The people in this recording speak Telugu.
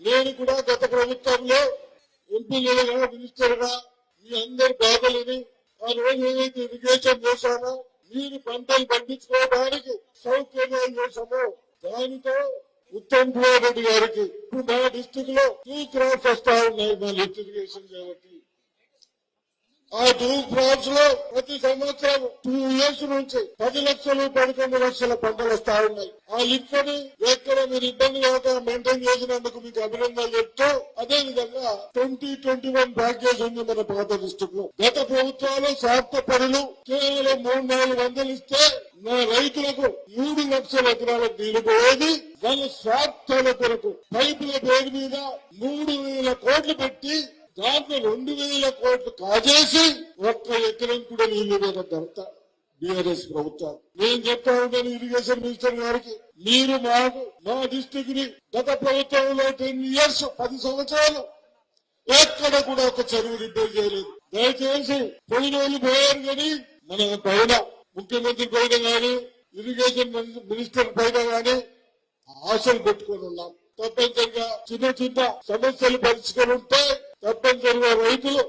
నేను కూడా గత ప్రభుత్వంలో ఎంపీలుగా మినిస్టర్ గా మీ అందరి బాధలని ఆ రోజు ఏదైతే ఇరిగేషన్ చేశానో మీరు పంటలు పండించుకోవడానికి సౌకర్యాలు చేశామో దానితో ఉత్తమ్ కుమార్ రెడ్డి గారికి ఇప్పుడు మా డిస్టిక్ లో 2 crores వస్తా ఉన్నాయి మా లిఫ్ట్ ఇరిగేషన్ కాబట్టి ఆ 2 crores లో ప్రతి సంవత్సరం 2 years నుంచి 10 లక్షలు 11 లక్షల పంటలు వస్తా ఉన్నాయి. ఆ లిఫ్ట్ ని ఎక్కడ మీరు ఇబ్బంది కాక మెయింటైన్ చేసినందుకు మీకు అభినందనలు చెప్తూ అదే విధంగా 2021 ప్యాకేజ్ ఉంది మన పాత డిస్టిక్ లో. గత ప్రభుత్వాలు స్వార్థ పనులు కేవలం 300-400 ఇస్తే నా రైతులకు 3 లక్షల ఎకరాలకు నీళ్లు పోయేది. వాళ్ళ స్వార్థాల కొరకు పైపుల పేరు మీద 3,000 కోట్లు పెట్టి దాంట్లో 2,000 కోట్లు కాజేసి 1 ఎకరం కూడా నీళ్లు లేని ఘనత బీఆర్ఎస్ ప్రభుత్వం. నేను చెప్తా ఉన్నాను ఇరిగేషన్ మినిస్టర్ గారికి, మీరు మాకు మా డిస్టిక్ ని గత ప్రభుత్వంలో 10 years 10 సంవత్సరాలు ఎక్కడ కూడా ఒక చెరువు రిపేర్ చేయలేదు. దయచేసి పోయిన వాళ్ళు పోయారు కానీ మన పైన ముఖ్యమంత్రి పైన గాని ఇరిగేషన్ మినిస్టర్ పైన గాని ఆశలు పెట్టుకుని ఉన్నాం. తప్పనిసరిగా చిన్న చిన్న సమస్యలు పరిష్కరిస్తే తప్పనిసరిగా రైతులు